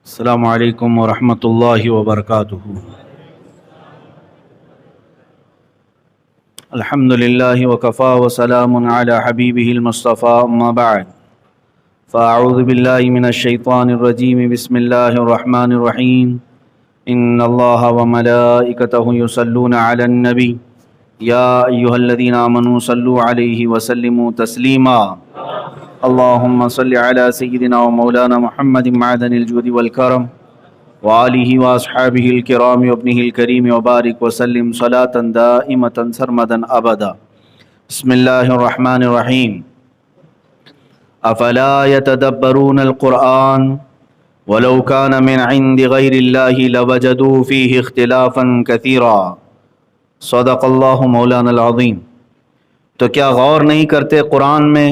السلام علیکم ورحمۃ اللہ وبرکاتہ۔ الحمد للہ وکفا وسلام علی حبیبہ المصطفیٰ، اما بعد فاعوذ باللہ من الشیطان الرجیم، بسم اللہ الرحمن الرحیم۔ ان اللہ وملائکتہ یصلون علی النبی یا ایہا الذین آمنوا صلوا علیہ وسلموا تسلیما۔ اللہم صل علی سیدنا و مولانا محمد معدن الجود والکرم وآلہ واصحابہ الکرام وابنہ الکریم وبارک وسلم صلاة دائمة سرمدا ابدا۔ بسم اللہ الرحمن الرحیم۔ افلا یتدبرون القرآن ولو کان من عند غیر اللہ لوجدوا فیہ اختلافا کثیرا۔ صدق اللہ مولانا العظیم۔ تو کیا غور نہیں کرتے قرآن میں؟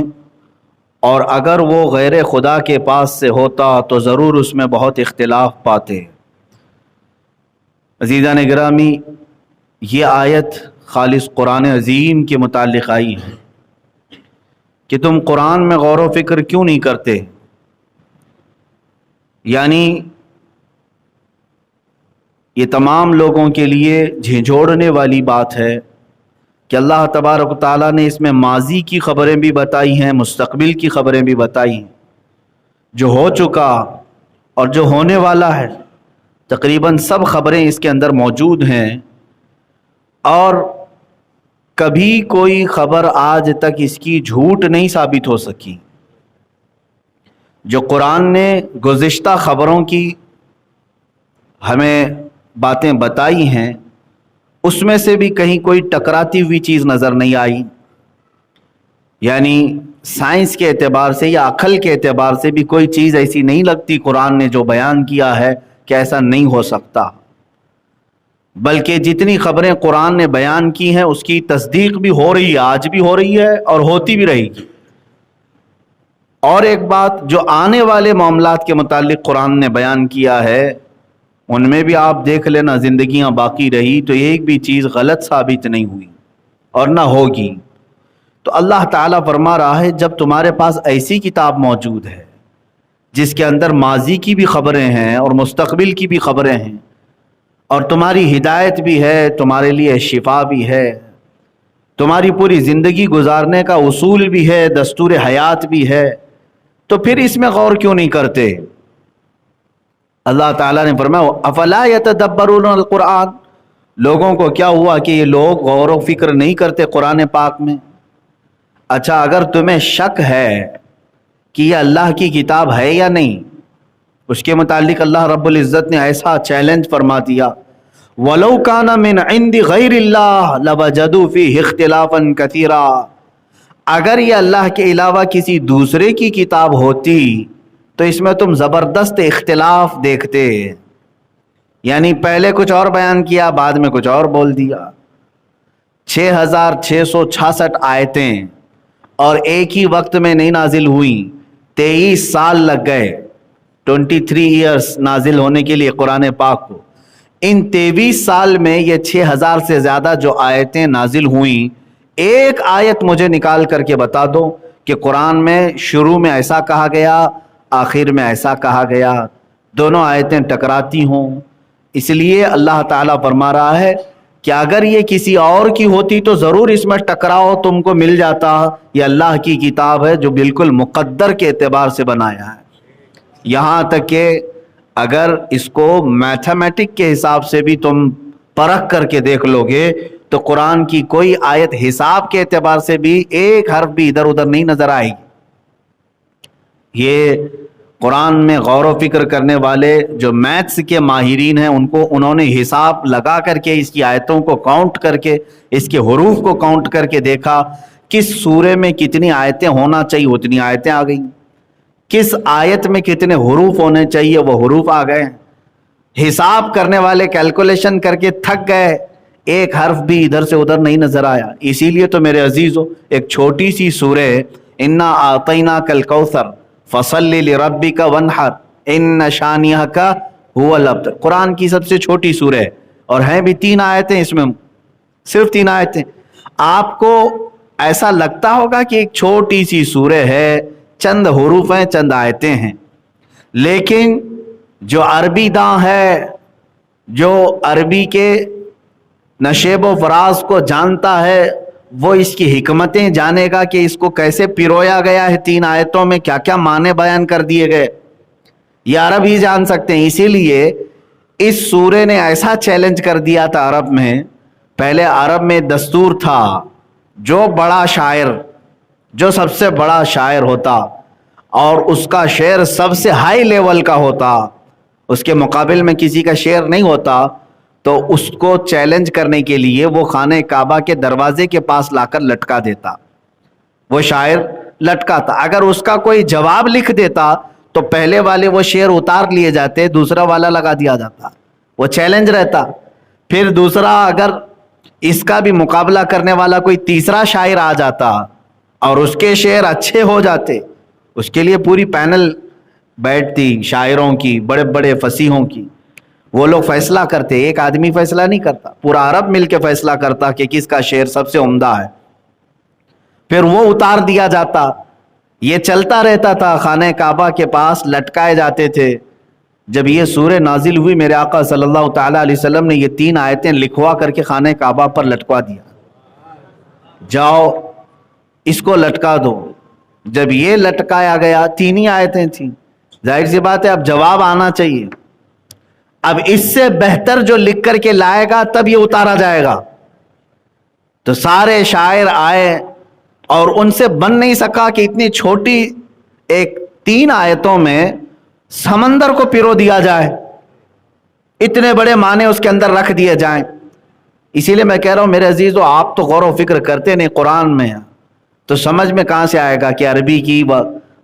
اور اگر وہ غیر خدا کے پاس سے ہوتا تو ضرور اس میں بہت اختلاف پاتے۔ عزیزان گرامی، یہ آیت خالص قرآن عظیم کے متعلق آئی ہے کہ تم قرآن میں غور و فکر کیوں نہیں کرتے؟ یعنی یہ تمام لوگوں کے لیے جھنجھوڑنے والی بات ہے کہ اللہ تبارک و تعالیٰ نے اس میں ماضی کی خبریں بھی بتائی ہیں، مستقبل کی خبریں بھی بتائی ہیں، جو ہو چکا اور جو ہونے والا ہے، تقریباً سب خبریں اس کے اندر موجود ہیں، اور کبھی کوئی خبر آج تک اس کی جھوٹ نہیں ثابت ہو سکی۔ جو قرآن نے گزشتہ خبروں کی ہمیں باتیں بتائی ہیں، اس میں سے بھی کہیں کوئی ٹکراتی ہوئی چیز نظر نہیں آئی۔ یعنی سائنس کے اعتبار سے یا عقل کے اعتبار سے بھی کوئی چیز ایسی نہیں لگتی قرآن نے جو بیان کیا ہے کہ ایسا نہیں ہو سکتا، بلکہ جتنی خبریں قرآن نے بیان کی ہیں اس کی تصدیق بھی ہو رہی ہے، آج بھی ہو رہی ہے اور ہوتی بھی رہے گی۔ اور ایک بات، جو آنے والے معاملات کے متعلق قرآن نے بیان کیا ہے ان میں بھی آپ دیکھ لینا، زندگیاں باقی رہی تو ایک بھی چیز غلط ثابت نہیں ہوئی اور نہ ہوگی۔ تو اللہ تعالیٰ فرما رہا ہے جب تمہارے پاس ایسی کتاب موجود ہے جس کے اندر ماضی کی بھی خبریں ہیں اور مستقبل کی بھی خبریں ہیں، اور تمہاری ہدایت بھی ہے، تمہارے لیے شفا بھی ہے، تمہاری پوری زندگی گزارنے کا اصول بھی ہے، دستور حیات بھی ہے، تو پھر اس میں غور کیوں نہیں کرتے؟ اللہ تعالیٰ نے فرمایا افلا یتدبرون القرآن، لوگوں کو کیا ہوا کہ یہ لوگ غور و فکر نہیں کرتے قرآن پاک میں؟ اچھا، اگر تمہیں شک ہے کہ یہ اللہ کی کتاب ہے یا نہیں، اس کے متعلق اللہ رب العزت نے ایسا چیلنج فرما دیا، وَلَوْ كَانَ مِنْ عِنْدِ غَيْرِ اللَّهِ لَوَجَدُوا فِيهِ اخْتِلَافًا كَثِيرًا، اگر یہ اللہ کے علاوہ کسی دوسرے کی کتاب ہوتی تو اس میں تم زبردست اختلاف دیکھتے، یعنی پہلے کچھ اور بیان کیا، بعد میں کچھ اور بول دیا۔ 6666 آیتیں اور ایک ہی وقت میں نہیں نازل ہوئیں، 23 سال لگ گئے، 23 ایئرس نازل ہونے کے لیے قرآن پاک کو۔ ان 23 سال میں یہ 6000 سے زیادہ جو آیتیں نازل ہوئیں، ایک آیت مجھے نکال کر کے بتا دو کہ قرآن میں شروع میں ایسا کہا گیا، آخر میں ایسا کہا گیا، دونوں آیتیں ٹکراتی ہوں۔ اس لیے اللہ تعالیٰ فرما رہا ہے کہ اگر یہ کسی اور کی ہوتی تو ضرور اس میں ٹکراؤ تم کو مل جاتا۔ یہ اللہ کی کتاب ہے جو بالکل مقدر کے اعتبار سے بنایا ہے، یہاں تک کہ اگر اس کو میتھمیٹک کے حساب سے بھی تم پرکھ کر کے دیکھ لو گے تو قرآن کی کوئی آیت حساب کے اعتبار سے بھی ایک حرف بھی ادھر ادھر نہیں نظر آئے گی۔ یہ قرآن میں غور و فکر کرنے والے جو میتھس کے ماہرین ہیں انہوں نے حساب لگا کر کے اس کی آیتوں کو کاؤنٹ کر کے، اس کے حروف کو کاؤنٹ کر کے دیکھا، کس سورے میں کتنی آیتیں ہونا چاہیے اتنی آیتیں آ گئیں، کس آیت میں کتنے حروف ہونے چاہیے وہ حروف آ گئے۔ حساب کرنے والے کیلکولیشن کر کے تھک گئے، ایک حرف بھی ادھر سے ادھر نہیں نظر آیا۔ اسی لیے تو میرے عزیزو، ایک چھوٹی سی سورہ انا اعطیناک الکوثر فصلی لربک وانحر ان شانئک هو الابتر، قرآن کی سب سے چھوٹی سورہ ہے اور ہیں بھی 3 آیتیں، اس میں صرف 3 آیتیں۔ آپ کو ایسا لگتا ہوگا کہ ایک چھوٹی سی سورہ ہے، چند حروف ہیں، چند آیتیں ہیں، لیکن جو عربی داں ہے، جو عربی کے نشیب و فراز کو جانتا ہے، وہ اس کی حکمتیں جانے گا کہ اس کو کیسے پیرویا گیا ہے، 3 آیتوں میں کیا کیا معنی بیان کر دیے گئے، یہ عرب ہی جان سکتے ہیں۔ اسی لیے اس سورے نے ایسا چیلنج کر دیا تھا عرب میں۔ پہلے عرب میں دستور تھا، جو بڑا شاعر، جو سب سے بڑا شاعر ہوتا اور اس کا شعر سب سے ہائی لیول کا ہوتا، اس کے مقابل میں کسی کا شعر نہیں ہوتا، تو اس کو چیلنج کرنے کے لیے وہ خانہ کعبہ کے دروازے کے پاس لا کر لٹکا دیتا۔ وہ شاعر لٹکا تھا، اگر اس کا کوئی جواب لکھ دیتا تو پہلے والے وہ شعر اتار لیے جاتے، دوسرا والا لگا دیا جاتا، وہ چیلنج رہتا۔ پھر دوسرا، اگر اس کا بھی مقابلہ کرنے والا کوئی تیسرا شاعر آ جاتا اور اس کے شعر اچھے ہو جاتے، اس کے لیے پوری پینل بیٹھتی شاعروں کی، بڑے بڑے فصیحوں کی، وہ لوگ فیصلہ کرتے۔ ایک آدمی فیصلہ نہیں کرتا، پورا عرب مل کے فیصلہ کرتا کہ کس کا شعر سب سے عمدہ ہے، پھر وہ اتار دیا جاتا۔ یہ چلتا رہتا تھا، خانہ کعبہ کے پاس لٹکائے جاتے تھے۔ جب یہ سورہ نازل ہوئی، میرے آقا صلی اللہ تعالی علیہ وسلم نے یہ 3 آیتیں لکھوا کر کے خانہ کعبہ پر لٹکوا دیا، جاؤ اس کو لٹکا دو۔ جب یہ لٹکایا گیا، 3 ہی آیتیں تھیں، ظاہر سی بات ہے اب جواب آنا چاہیے، اب اس سے بہتر جو لکھ کر کے لائے گا تب یہ اتارا جائے گا۔ تو سارے شاعر آئے اور ان سے بن نہیں سکا کہ اتنی چھوٹی ایک 3 آیتوں میں سمندر کو پیرو دیا جائے، اتنے بڑے معنی اس کے اندر رکھ دیے جائیں۔ اسی لیے میں کہہ رہا ہوں میرے عزیزو، آپ تو غور و فکر کرتے نہیں قرآن میں، تو سمجھ میں کہاں سے آئے گا کہ عربی کی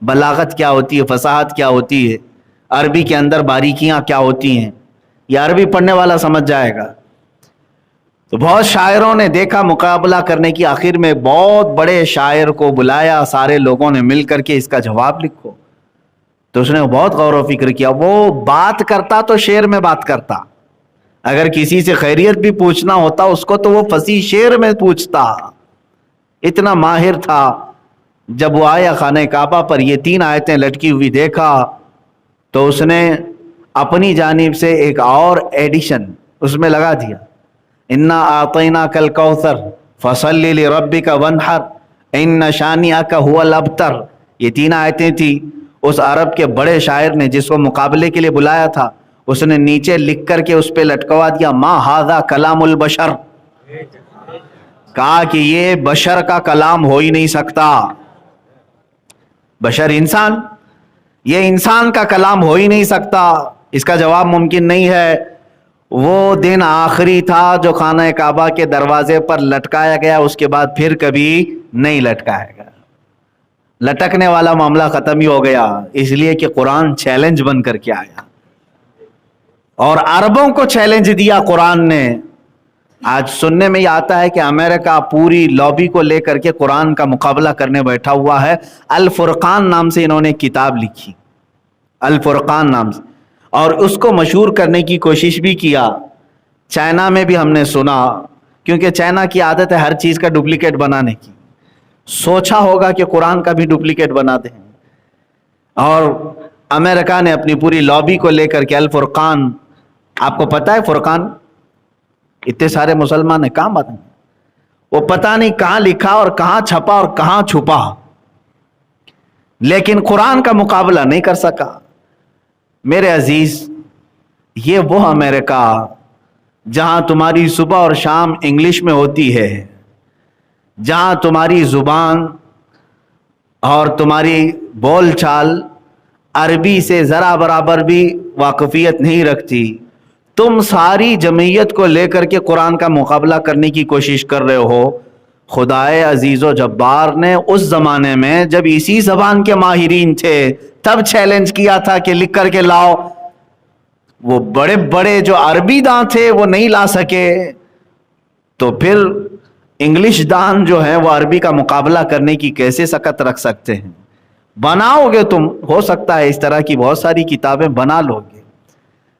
بلاغت کیا ہوتی ہے، فصاحت کیا ہوتی ہے، عربی کے اندر باریکیاں کیا ہوتی ہیں، یہ عربی پڑھنے والا سمجھ جائے گا۔ تو بہت شاعروں نے دیکھا مقابلہ کرنے کی، آخر میں بہت بڑے شاعر کو بلایا، سارے لوگوں نے مل کر کے اس کا جواب لکھو۔ تو اس نے بہت غور و فکر کیا، وہ بات کرتا تو شعر میں بات کرتا، اگر کسی سے خیریت بھی پوچھنا ہوتا اس کو تو وہ فصیح شعر میں پوچھتا، اتنا ماہر تھا۔ جب وہ آیا خانہ کعبہ پر، یہ 3 آیتیں لٹکی ہوئی دیکھا، تو اس نے اپنی جانب سے ایک اور ایڈیشن اس میں لگا دیا، انا اعطیناک الکوثر فصلی لربک وانحر ان شانئک هو الابتر۔ یہ 3 آیتیں تھی۔ اس عرب کے بڑے شاعر نے جس کو مقابلے کے لیے بلایا تھا، اس نے نیچے لکھ کر کے اس پہ لٹکوا دیا، ما ھذا کلام البشر، کہا کہ یہ بشر کا کلام ہو ہی نہیں سکتا، بشر انسان، یہ انسان کا کلام ہو ہی نہیں سکتا، اس کا جواب ممکن نہیں ہے۔ وہ دن آخری تھا جو خانہ کعبہ کے دروازے پر لٹکایا گیا، اس کے بعد پھر کبھی نہیں لٹکایا گیا، لٹکنے والا معاملہ ختم ہی ہو گیا، اس لیے کہ قرآن چیلنج بن کر کے آیا اور عربوں کو چیلنج دیا قرآن نے۔ آج سننے میں یہ آتا ہے کہ امریکہ پوری لابی کو لے کر کے قرآن کا مقابلہ کرنے بیٹھا ہوا ہے۔ الفرقان نام سے انہوں نے کتاب لکھی، الفرقان نام سے، اور اس کو مشہور کرنے کی کوشش بھی کیا۔ چائنا میں بھی ہم نے سنا، کیونکہ چائنا کی عادت ہے ہر چیز کا ڈپلیکیٹ بنانے کی، سوچا ہوگا کہ قرآن کا بھی ڈپلیکیٹ بنا دیں، اور امریکہ نے اپنی پوری لابی کو لے کر کے الفرقان، آپ کو پتہ ہے فرقان، اتنے سارے مسلمان ہیں، کہاں بات ہے، وہ پتہ نہیں کہاں لکھا اور کہاں چھپا اور کہاں چھپا، لیکن قرآن کا مقابلہ نہیں کر سکا۔ میرے عزیز، یہ وہ امریکہ جہاں تمہاری صبح اور شام انگلش میں ہوتی ہے، جہاں تمہاری زبان اور تمہاری بول چال عربی سے ذرا برابر بھی واقفیت نہیں رکھتی، تم ساری جمعیت کو لے کر کے قرآن کا مقابلہ کرنے کی کوشش کر رہے ہو۔ خدائے عزیز و جبار نے اس زمانے میں جب اسی زبان کے ماہرین تھے تب چیلنج کیا تھا کہ لکھ کر کے لاؤ، وہ بڑے بڑے جو عربی داں تھے وہ نہیں لا سکے، تو پھر انگلش دان جو ہیں وہ عربی کا مقابلہ کرنے کی کیسے سکت رکھ سکتے ہیں؟ بناؤ گے تم، ہو سکتا ہے اس طرح کی بہت ساری کتابیں بنا لو گے،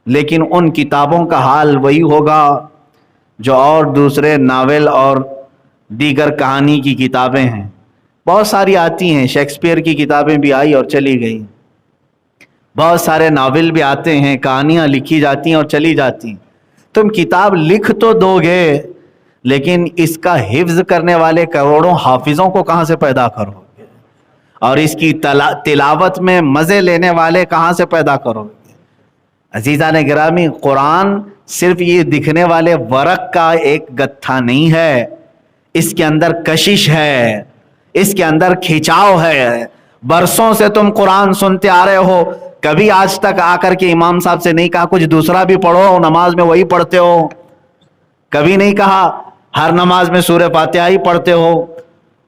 لیکن ان کتابوں کا حال وہی ہوگا جو اور دوسرے ناول اور دیگر کہانی کی کتابیں ہیں، بہت ساری آتی ہیں، شیکسپیئر کی کتابیں بھی آئی اور چلی گئی، بہت سارے ناول بھی آتے ہیں، کہانیاں لکھی جاتی ہیں اور چلی جاتی ہیں. تم کتاب لکھ تو دو گے، لیکن اس کا حفظ کرنے والے کروڑوں حافظوں کو کہاں سے پیدا کرو گے؟ اور اس کی تلاوت میں مزے لینے والے کہاں سے پیدا کرو گے؟ عزیزان گرامی، قرآن صرف یہ دکھنے والے ورق کا ایک گتھا نہیں ہے، اس کے اندر کشش ہے، اس کے اندر کھچاؤ ہے. برسوں سے تم قرآن سنتے آ رہے ہو، کبھی آج تک آ کر کے امام صاحب سے نہیں کہا کچھ دوسرا بھی پڑھو، نماز میں وہی پڑھتے ہو؟ کبھی نہیں کہا ہر نماز میں سورہ فاتحہ ہی پڑھتے ہو؟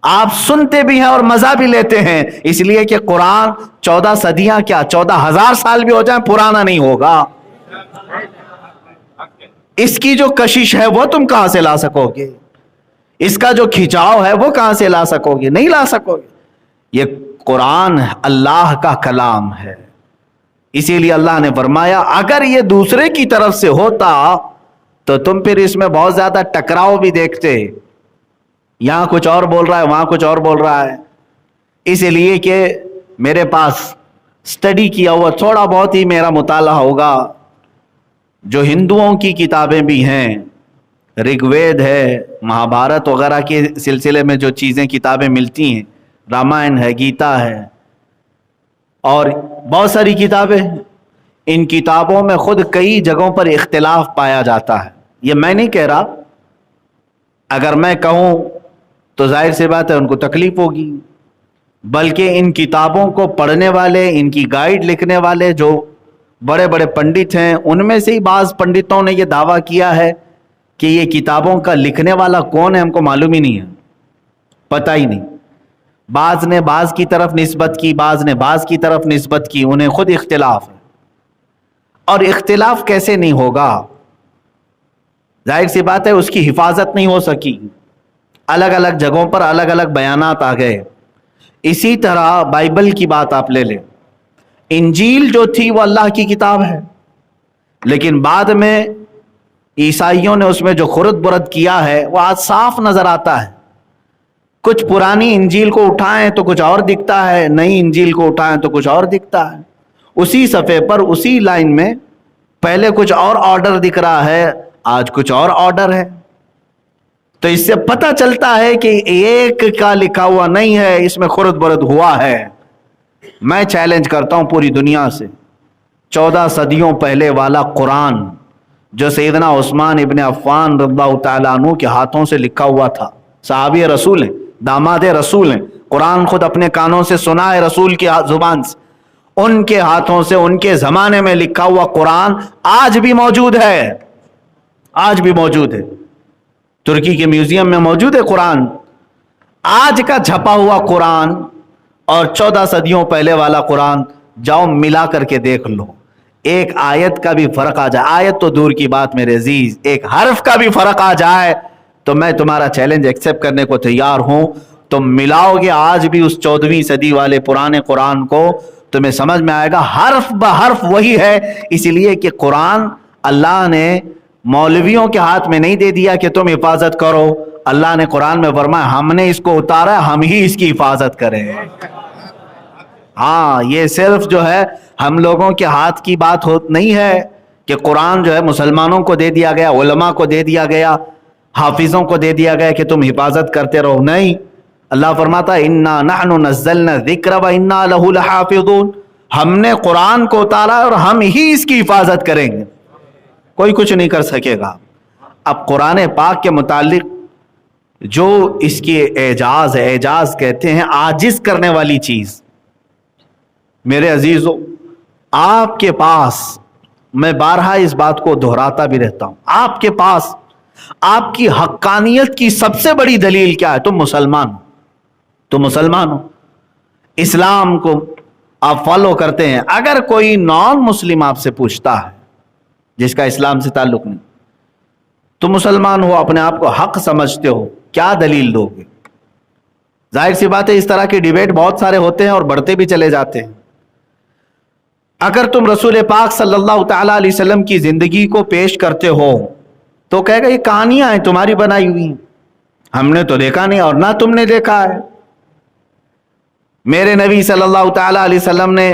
آپ سنتے بھی ہیں اور مزہ بھی لیتے ہیں، اس لیے کہ قرآن 14 صدیاں کیا 14,000 سال بھی ہو جائیں پرانا نہیں ہوگا. اس کی جو کشش ہے وہ تم کہاں سے لا سکو گے؟ اس کا جو کھچاؤ ہے وہ کہاں سے لا سکو گے؟ نہیں لا سکو گے. یہ قرآن اللہ کا کلام ہے، اسی لیے اللہ نے فرمایا اگر یہ دوسرے کی طرف سے ہوتا تو تم پھر اس میں بہت زیادہ ٹکراؤ بھی دیکھتے، یہاں کچھ اور بول رہا ہے وہاں کچھ اور بول رہا ہے. اس لیے کہ میرے پاس اسٹڈی کیا ہوا تھوڑا بہت ہی میرا مطالعہ ہوگا. جو ہندوؤں کی کتابیں بھی ہیں، رگ وید ہے، مہابھارت وغیرہ کے سلسلے میں جو چیزیں کتابیں ملتی ہیں، رامائن ہے، گیتا ہے اور بہت ساری کتابیں، ان کتابوں میں خود کئی جگہوں پر اختلاف پایا جاتا ہے. یہ میں نہیں کہہ رہا، اگر میں کہوں تو ظاہر سی بات ہے ان کو تکلیف ہوگی، بلکہ ان کتابوں کو پڑھنے والے، ان کی گائیڈ لکھنے والے جو بڑے بڑے پنڈت ہیں، ان میں سے ہی بعض پنڈتوں نے یہ دعویٰ کیا ہے کہ یہ کتابوں کا لکھنے والا کون ہے ہم کو معلوم ہی نہیں ہے، پتہ ہی نہیں. بعض نے بعض کی طرف نسبت کی، بعض نے بعض کی طرف نسبت کی، انہیں خود اختلاف ہے. اور اختلاف کیسے نہیں ہوگا؟ ظاہر سی بات ہے اس کی حفاظت نہیں ہو سکی، الگ الگ جگہوں پر الگ الگ بیانات آ گئے. اسی طرح بائبل کی بات آپ لے لیں، انجیل جو تھی وہ اللہ کی کتاب ہے، لیکن بعد میں عیسائیوں نے اس میں جو خرد برد کیا ہے وہ آج صاف نظر آتا ہے. کچھ پرانی انجیل کو اٹھائیں تو کچھ اور دکھتا ہے، نئی انجیل کو اٹھائیں تو کچھ اور دکھتا ہے. اسی صفحے پر اسی لائن میں پہلے کچھ اور آرڈر دکھ رہا ہے، آج کچھ اور آرڈر ہے. تو اس سے پتہ چلتا ہے کہ ایک کا لکھا ہوا نہیں ہے، اس میں خرد برد ہوا ہے. میں چیلنج کرتا ہوں پوری دنیا سے، 14 صدیوں پہلے والا قرآن جو سیدنا عثمان ابن عفان رضی اللہ تعالیٰ عنہ کے ہاتھوں سے لکھا ہوا تھا، صحابی رسول ہیں، داماد رسول ہیں، قرآن خود اپنے کانوں سے سنا ہے رسول کی زبان سے، ان کے ہاتھوں سے ان کے زمانے میں لکھا ہوا قرآن آج بھی موجود ہے، آج بھی موجود ہے. ترکی کے میوزیم میں موجود ہے قرآن. آج کا چھپا ہوا قرآن اور 14 صدیوں پہلے والا قرآن جاؤ ملا کر کے دیکھ لو، ایک آیت کا بھی فرق آ جائے، آیت تو دور کی بات میرے عزیز، ایک حرف کا بھی فرق آ جائے تو میں تمہارا چیلنج ایکسپٹ کرنے کو تیار ہوں. تم ملاؤ گے آج بھی اس 14ویں صدی والے پرانے قرآن کو، تمہیں سمجھ میں آئے گا حرف بحرف وہی ہے. اس لیے کہ قرآن اللہ نے مولویوں کے ہاتھ میں نہیں دے دیا کہ تم حفاظت کرو، اللہ نے قرآن میں فرمایا ہم نے اس کو اتارا، ہم ہی اس کی حفاظت کریں. ہاں، یہ صرف جو ہے ہم لوگوں کے ہاتھ کی بات نہیں ہے کہ قرآن جو ہے مسلمانوں کو دے دیا گیا، علماء کو دے دیا گیا، حافظوں کو دے دیا گیا کہ تم حفاظت کرتے رہو. نہیں، اللہ فرماتا انا نحن نزلنا الذکر وانا لہ لحافظون، ہم نے قرآن کو اتارا اور ہم ہی اس کی حفاظت کریں گے، کوئی کچھ نہیں کر سکے گا. اب قرآن پاک کے متعلق جو اس کی اعجاز ہے، اعجاز کہتے ہیں عاجز کرنے والی چیز. میرے عزیزو، آپ کے پاس، میں بارہا اس بات کو دہراتا بھی رہتا ہوں، آپ کے پاس آپ کی حقانیت کی سب سے بڑی دلیل کیا ہے؟ تم مسلمان ہو، تم مسلمان ہو، اسلام کو آپ فالو کرتے ہیں. اگر کوئی نان مسلم آپ سے پوچھتا ہے جس کا اسلام سے تعلق نہیں، تم مسلمان ہو، اپنے آپ کو حق سمجھتے ہو، کیا دلیل دو گے؟ ظاہر سی بات ہے اس طرح کے ڈیبیٹ بہت سارے ہوتے ہیں اور بڑھتے بھی چلے جاتے ہیں. اگر تم رسول پاک صلی اللہ تعالیٰ علیہ وسلم کی زندگی کو پیش کرتے ہو تو کہے گا یہ کہانیاں ہیں تمہاری بنائی ہوئی، ہم نے تو دیکھا نہیں اور نہ تم نے دیکھا ہے. میرے نبی صلی اللہ تعالیٰ علیہ وسلم نے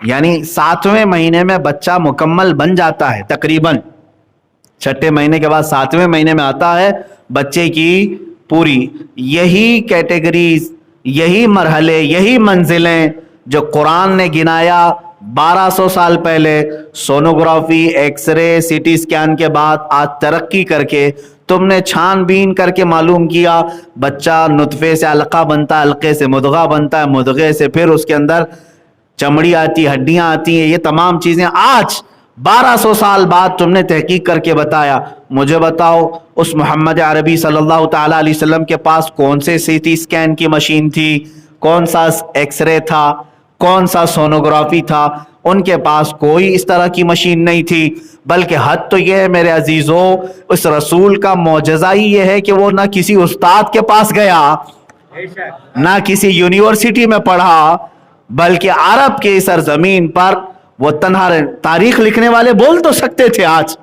یعنی 7ویں مہینے میں بچہ مکمل بن جاتا ہے تقریباً. 6 مہینے کے بعد 7ویں مہینے میں آتا ہے بچے کی پوری. یہی کیٹیگریز، یہی مرحلے، یہی منزلیں جو قرآن نے گنایا 1200 سال پہلے، sonography, X ray, C T scan کے بعد آج ترقی کر کے تم نے چھان بین کر کے معلوم کیا بچہ نطفے سے علقہ بنتا ہے، علقے سے مضغہ بنتا ہے، مضغے سے پھر اس کے اندر چمڑی آتی، ہڈیاں آتی ہیں. یہ تمام چیزیں آج 1200 سال بعد تم نے تحقیق کر کے بتایا. مجھے بتاؤ اس محمد عربی صلی اللہ تعالی علیہ وسلم کے پاس کون سے سی ٹی اسکین کی مشین تھی، کون سا ایکس رے تھا، کون سا سونوگرافی تھا؟ ان کے پاس کوئی اس طرح کی مشین نہیں تھی. بلکہ حد تو یہ ہے میرے عزیزو، اس رسول کا معجزہ ہی یہ ہے کہ وہ نہ کسی استاد کے پاس گیا، نہ کسی یونیورسٹی میں پڑھا، بلکہ عرب کے سرزمین پر وہ تنہا رہے. تاریخ لکھنے والے بول تو سکتے تھے آج،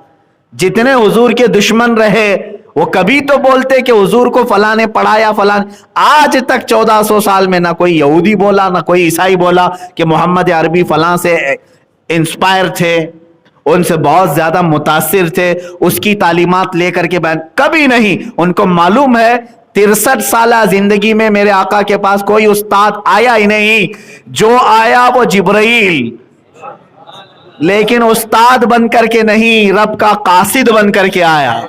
جتنے حضور کے دشمن رہے وہ کبھی تو بولتے کہ حضور کو فلاں نے پڑھایا فلاں. آج تک 1400 سال میں نہ کوئی یہودی بولا، نہ کوئی عیسائی بولا کہ محمد عربی فلاں سے انسپائر تھے، ان سے بہت زیادہ متاثر تھے، اس کی تعلیمات لے کر کے بیان. کبھی نہیں. ان کو معلوم ہے 63 سالہ زندگی میں میرے آقا کے پاس کوئی استاد آیا ہی نہیں، جو آیا وہ جبرائیل، لیکن استاد بن کر کے نہیں، رب کا قاصد بن کر کے آیا.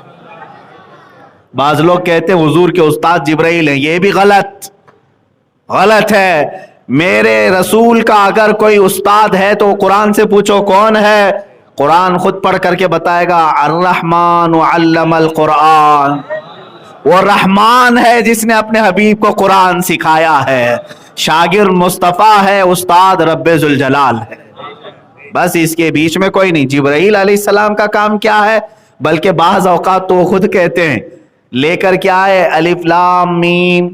بعض لوگ کہتے ہیں حضور کے استاد جبرائیل ہیں، یہ بھی غلط ہے. میرے رسول کا اگر کوئی استاد ہے تو قرآن سے پوچھو کون ہے. قرآن خود پڑھ کر کے بتائے گا الرحمن علم القرآن. وہ رحمان ہے جس نے اپنے حبیب کو قرآن سکھایا ہے. شاگرد مصطفیٰ ہے، استاد رب ذوالجلال ہے. بس اس کے بیچ میں کوئی نہیں. جبرائیل علیہ السلام کا کام کیا ہے؟ بلکہ بعض اوقات تو خود کہتے ہیں لے کر کے آئے الف لام میم،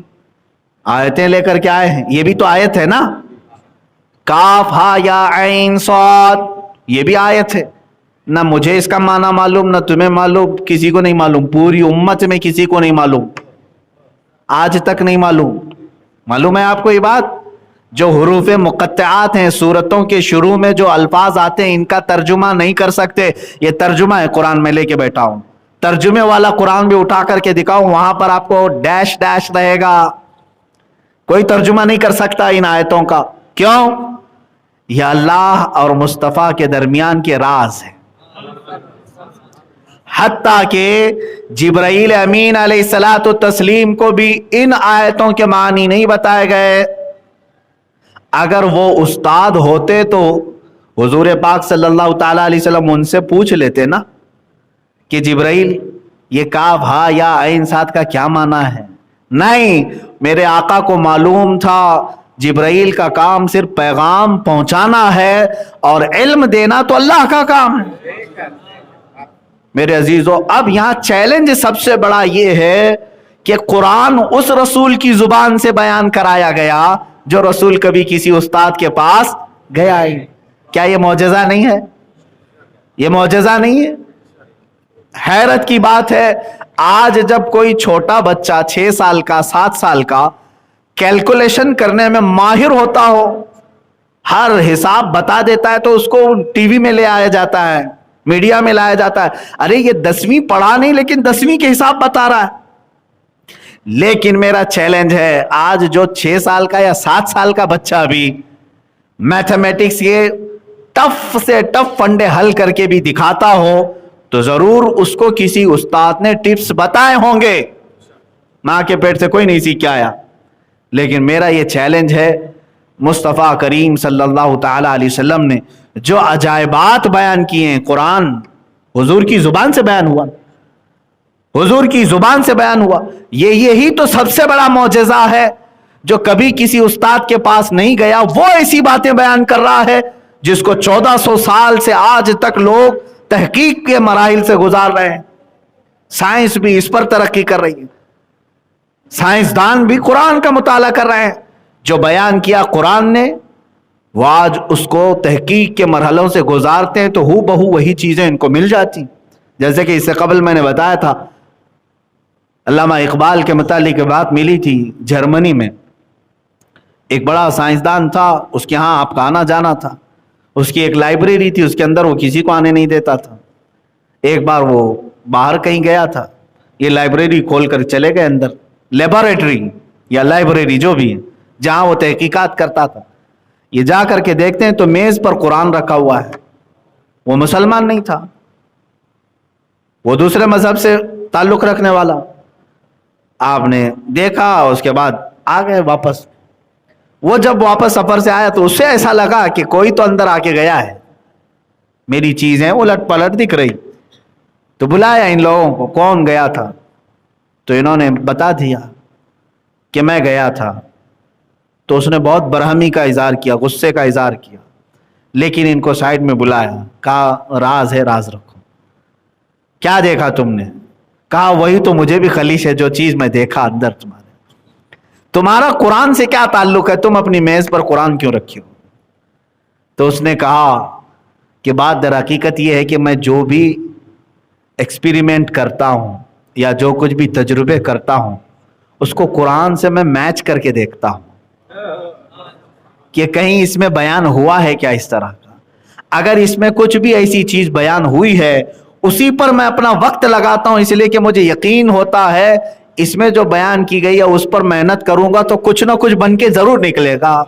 آیتیں لے کر کے آئے ہیں. یہ بھی تو آیت ہے نا، کاف ہا یا عین صاد، یہ بھی آیت ہے. نہ مجھے اس کا معنی معلوم، نہ تمہیں معلوم، کسی کو نہیں معلوم، پوری امت میں کسی کو نہیں معلوم، آج تک نہیں معلوم. معلوم ہے آپ کو یہ بات؟ جو حروف مقطعات ہیں سورتوں کے شروع میں جو الفاظ آتے ہیں ان کا ترجمہ نہیں کر سکتے. یہ ترجمہ ہے قرآن میں لے کے بیٹھا ہوں. ترجمے والا قرآن بھی اٹھا کر کے دکھاؤں، وہاں پر آپ کو ڈیش ڈیش رہے گا. کوئی ترجمہ نہیں کر سکتا ان آیتوں کا. کیوں؟ یہ اللہ اور مصطفیٰ کے درمیان کے راز ہے. حتیٰ کہ جبرائیل امین علیہ الصلاۃ والتسلیم کو بھی ان آیتوں کے معنی نہیں بتائے گئے. اگر وہ استاد ہوتے تو حضور پاک صلی اللہ تعالی علیہ وسلم ان سے پوچھ لیتے نا کہ جبرائیل یہ کاف ہا یا عین صاد کا کیا معنی ہے. نہیں، میرے آقا کو معلوم تھا جبرائیل کا کام صرف پیغام پہنچانا ہے اور علم دینا تو اللہ کا کام ہے. میرے عزیزو، اب یہاں چیلنج سب سے بڑا یہ ہے کہ قرآن اس رسول کی زبان سے بیان کرایا گیا جو رسول کبھی کسی استاد کے پاس گیا ہی. کیا یہ معجزہ نہیں ہے؟ یہ معجزہ نہیں ہے؟ حیرت کی بات ہے آج جب کوئی چھوٹا بچہ 6 سال کا 7 سال کا کیلکولیشن کرنے میں ماہر ہوتا ہو، ہر حساب بتا دیتا ہے تو اس کو ٹی وی میں لے آیا جاتا ہے، میڈیا میں لایا جاتا ہے. ارے یہ 10ویں پڑھا نہیں لیکن 10ویں کے حساب بتا رہا ہے. لیکن میرا چیلنج ہے آج جو 6 سال کا یا 7 سال کا بچہ بھی میتھمیٹکس کے ٹف سے ٹف فنڈے حل کر کے بھی دکھاتا ہو تو ضرور اس کو کسی استاد نے ٹپس بتائے ہوں گے. ماں کے پیٹ سے کوئی نہیں سیکھ کے آیا. لیکن میرا یہ چیلنج ہے مصطفیٰ کریم صلی اللہ تعالی علیہ وسلم نے جو عجائبات بیان کیے ہیں، قرآن حضور کی زبان سے بیان ہوا، حضور کی زبان سے بیان ہوا. یہی تو سب سے بڑا معجزہ ہے. جو کبھی کسی استاد کے پاس نہیں گیا وہ ایسی باتیں بیان کر رہا ہے جس کو 1400 سال سے آج تک لوگ تحقیق کے مراحل سے گزار رہے ہیں. سائنس بھی اس پر ترقی کر رہی ہے، سائنسدان بھی قرآن کا مطالعہ کر رہے ہیں. جو بیان کیا قرآن نے وہ آج اس کو تحقیق کے مرحلوں سے گزارتے ہیں تو ہو بہو وہی چیزیں ان کو مل جاتی. جیسے کہ اس سے قبل میں نے بتایا تھا علامہ اقبال کے متعلق بات ملی تھی. جرمنی میں ایک بڑا سائنسدان تھا، اس کے ہاں آپ کا آنا جانا تھا. اس کی ایک لائبریری تھی، اس کے اندر وہ کسی کو آنے نہیں دیتا تھا. ایک بار وہ باہر کہیں گیا تھا، یہ لائبریری کھول کر چلے گئے اندر، لیبارٹری یا لائبریری جو بھی ہے جہاں وہ تحقیقات کرتا تھا. یہ جا کر کے دیکھتے ہیں تو میز پر قرآن رکھا ہوا ہے. وہ مسلمان نہیں تھا، وہ دوسرے مذہب سے تعلق رکھنے والا. آپ نے دیکھا، اس کے بعد آ گئے واپس. وہ جب واپس سفر سے آیا تو اسے ایسا لگا کہ کوئی تو اندر آ کے گیا ہے، میری چیزیں الٹ پلٹ دکھ رہی. تو بلایا ان لوگوں کو، کون گیا تھا؟ تو انہوں نے بتا دیا کہ میں گیا تھا. تو اس نے بہت برہمی کا اظہار کیا، غصے کا اظہار کیا، لیکن ان کو سائڈ میں بلایا، کہا راز ہے، راز رکھو. کیا دیکھا تم نے؟ کہا وہی تو مجھے بھی خلیش ہے جو چیز میں دیکھا اندر تمہارا قرآن سے کیا تعلق ہے؟ تم اپنی میز پر قرآن کیوں رکھی ہو؟ تو اس نے کہا کہ بات در حقیقت یہ ہے کہ میں جو بھی ایکسپیریمنٹ کرتا ہوں یا جو کچھ بھی تجربے کرتا ہوں اس کو قرآن سے میں میچ کر کے دیکھتا ہوں کہ کہیں اس میں بیان ہوا ہے کیا اس طرح کا. اگر اس میں کچھ بھی ایسی چیز بیان ہوئی ہے اسی پر میں اپنا وقت لگاتا ہوں، اس لیے کہ مجھے یقین ہوتا ہے اس میں جو بیان کی گئی ہے اس پر محنت کروں گا تو کچھ نہ کچھ بن کے ضرور نکلے گا.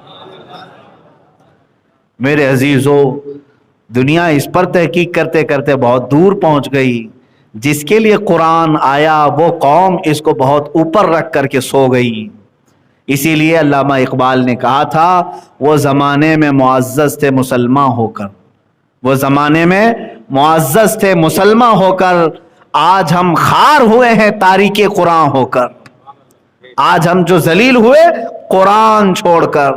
میرے عزیزو، دنیا اس پر تحقیق کرتے کرتے بہت دور پہنچ گئی. جس کے لیے قرآن آیا وہ قوم اس کو بہت اوپر رکھ کر کے سو گئی. اسی لیے علامہ اقبال نے کہا تھا وہ زمانے میں معزز تھے مسلمان ہو کر، وہ زمانے میں معزز تھے مسلمان ہو کر، آج ہم خار ہوئے ہیں تاریک قرآن ہو کر. آج ہم جو ذلیل ہوئے قرآن چھوڑ کر.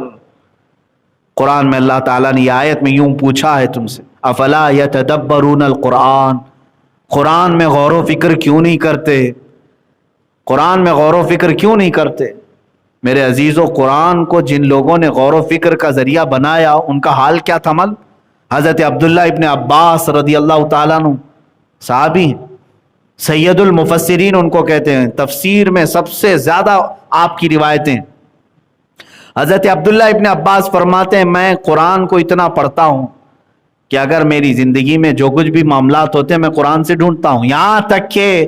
قرآن میں اللہ تعالیٰ نے یہ آیت میں یوں پوچھا ہے تم سے، افلا یتدبرون القرآن، قرآن میں غور و فکر کیوں نہیں کرتے؟ قرآن میں غور و فکر کیوں نہیں کرتے؟ میرے عزیزو، قرآن کو جن لوگوں نے غور و فکر کا ذریعہ بنایا ان کا حال کیا تھا؟ حضرت عبداللہ ابن عباس رضی اللہ تعالیٰ عنہ صحابی، سید المفسرین ان کو کہتے ہیں، تفسیر میں سب سے زیادہ آپ کی روایتیں. حضرت عبداللہ ابن عباس فرماتے ہیں میں قرآن کو اتنا پڑھتا ہوں کہ اگر میری زندگی میں جو کچھ بھی معاملات ہوتے ہیں میں قرآن سے ڈھونڈتا ہوں. یہاں تک کہ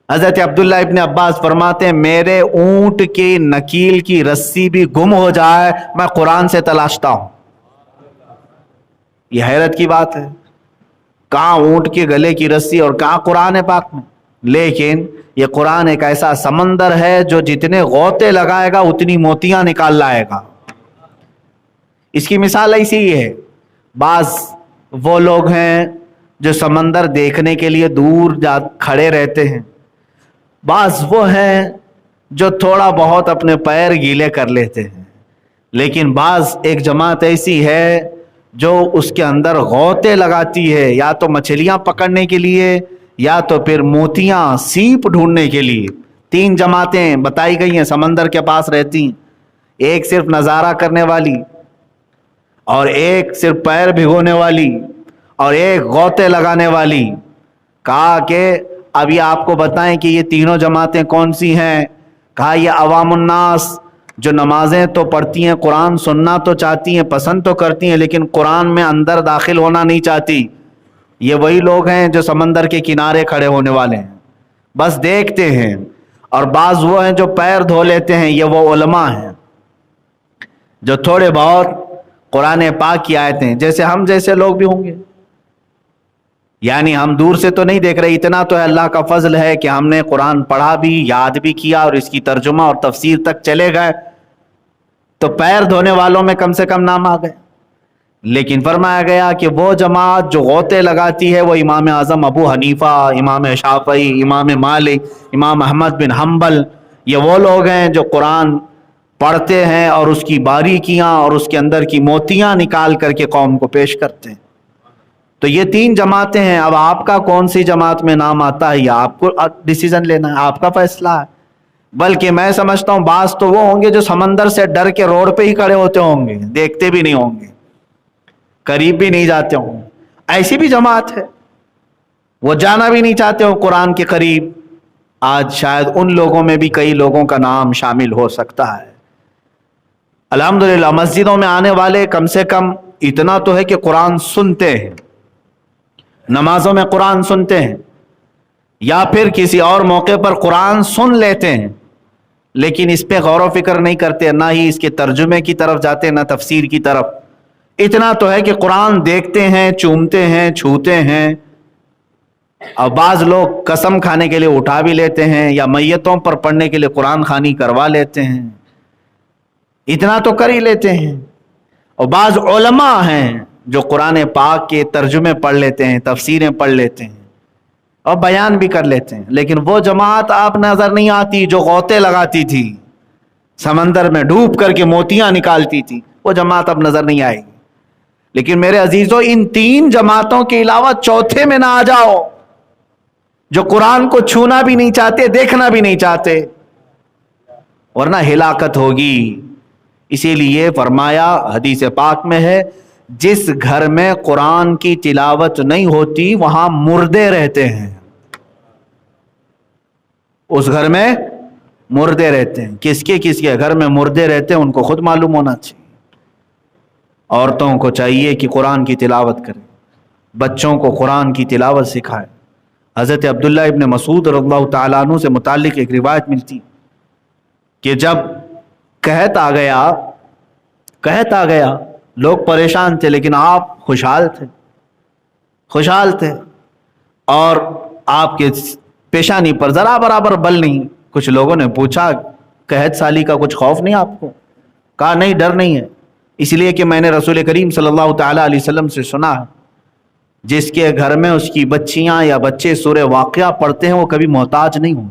حضرت عبداللہ ابن عباس فرماتے ہیں میرے اونٹ کی نکیل کی رسی بھی گم ہو جائے میں قرآن سے تلاشتا ہوں. یہ حیرت کی بات ہے، کہاں اونٹ کے گلے کی رسی اور کہاں قرآن پاک میں. لیکن یہ قرآن ایک ایسا سمندر ہے جو جتنے غوطے لگائے گا اتنی موتیاں نکال لائے گا. اس کی مثال ایسی ہی ہے، بعض وہ لوگ ہیں جو سمندر دیکھنے کے لیے دور کھڑے رہتے ہیں، بعض وہ ہیں جو تھوڑا بہت اپنے پیر گیلے کر لیتے ہیں، لیکن بعض ایک جماعت ایسی ہے جو اس کے اندر غوطے لگاتی ہے، یا تو مچھلیاں پکڑنے کے لیے یا تو پھر موتیاں سیپ ڈھونڈنے کے لیے. 3 جماعتیں بتائی گئی ہیں سمندر کے پاس رہتی ہیں، ایک صرف نظارہ کرنے والی، اور ایک صرف پیر بھگونے والی، اور ایک غوطے لگانے والی. کہا کہ ابھی آپ کو بتائیں کہ یہ تینوں جماعتیں کون سی ہیں؟ کہا یہ عوام الناس جو نمازیں تو پڑھتی ہیں، قرآن سننا تو چاہتی ہیں، پسند تو کرتی ہیں، لیکن قرآن میں اندر داخل ہونا نہیں چاہتی. یہ وہی لوگ ہیں جو سمندر کے کنارے کھڑے ہونے والے ہیں، بس دیکھتے ہیں. اور بعض وہ ہیں جو پیر دھو لیتے ہیں، یہ وہ علماء ہیں جو تھوڑے بہت قرآن پاک کی آیتیں، جیسے ہم جیسے لوگ بھی ہوں گے، یعنی ہم دور سے تو نہیں دیکھ رہے. اتنا تو ہے اللہ کا فضل ہے کہ ہم نے قرآن پڑھا بھی، یاد بھی کیا، اور اس کی ترجمہ اور تفسیر تک چلے گئے، تو پیر دھونے والوں میں کم سے کم نام آ گئے. لیکن فرمایا گیا کہ وہ جماعت جو غوطے لگاتی ہے وہ امام اعظم ابو حنیفہ، امام شافعی، امام مالک، امام احمد بن حنبل، یہ وہ لوگ ہیں جو قرآن پڑھتے ہیں اور اس کی باریکیاں اور اس کے اندر کی موتیاں نکال کر کے قوم کو پیش کرتے ہیں. تو یہ 3 جماعتیں ہیں. اب آپ کا کون سی جماعت میں نام آتا ہے یا آپ کو ڈیسیژن لینا ہے، آپ کا فیصلہ ہے. بلکہ میں سمجھتا ہوں بعض تو وہ ہوں گے جو سمندر سے ڈر کے روڈ پہ ہی کھڑے ہوتے ہوں گے، دیکھتے بھی نہیں ہوں گے، قریب بھی نہیں جاتے ہوں. ایسی بھی جماعت ہے وہ جانا بھی نہیں چاہتے ہوں قرآن کے قریب. آج شاید ان لوگوں میں بھی کئی لوگوں کا نام شامل ہو سکتا ہے. الحمدللہ مسجدوں میں آنے والے کم سے کم اتنا تو ہے کہ قرآن سنتے ہیں، نمازوں میں قرآن سنتے ہیں، یا پھر کسی اور موقع پر قرآن سن لیتے ہیں، لیکن اس پہ غور و فکر نہیں کرتے، نہ ہی اس کے ترجمے کی طرف جاتے، نہ تفسیر کی طرف۔ اتنا تو ہے کہ قرآن دیکھتے ہیں، چومتے ہیں، چھوتے ہیں، اور بعض لوگ قسم کھانے کے لیے اٹھا بھی لیتے ہیں، یا میتوں پر پڑھنے کے لیے قرآن خوانی کروا لیتے ہیں، اتنا تو کر ہی لیتے ہیں۔ اور بعض علماء ہیں جو قرآن پاک کے ترجمے پڑھ لیتے ہیں، تفسیریں پڑھ لیتے ہیں اور بیان بھی کر لیتے ہیں، لیکن وہ جماعت آپ نظر نہیں آتی جو غوطے لگاتی تھی، سمندر میں ڈوب کر کے موتیاں نکالتی تھی، وہ جماعت اب نظر نہیں آئے گی۔ لیکن میرے عزیزوں، ان تین جماعتوں کے علاوہ چوتھے میں نہ آ جاؤ، جو قرآن کو چھونا بھی نہیں چاہتے، دیکھنا بھی نہیں چاہتے، ورنہ ہلاکت ہوگی۔ اسی لیے فرمایا، حدیث پاک میں ہے، جس گھر میں قرآن کی تلاوت نہیں ہوتی وہاں مردے رہتے ہیں، اس گھر میں مردے رہتے ہیں۔ کس کے گھر میں مردے رہتے ہیں ان کو خود معلوم ہونا چاہیے۔ عورتوں کو چاہیے کہ قرآن کی تلاوت کریں، بچوں کو قرآن کی تلاوت سکھائے۔ حضرت عبداللہ ابن مسعود رضی اللہ تعالیٰ عنہ سے متعلق ایک روایت ملتی کہ جب قحط آ گیا لوگ پریشان تھے، لیکن آپ خوشحال تھے، اور آپ کے پیشانی پر ذرا برابر بل نہیں۔ کچھ لوگوں نے پوچھا، قحط سالی کا کچھ خوف نہیں آپ کو؟ کہا نہیں، ڈر نہیں ہے، اس لیے کہ میں نے رسول کریم صلی اللہ تعالیٰ علیہ وسلم سے سنا ہے، جس کے گھر میں اس کی بچیاں یا بچے سورہ واقعہ پڑھتے ہیں وہ کبھی محتاج نہیں ہوں۔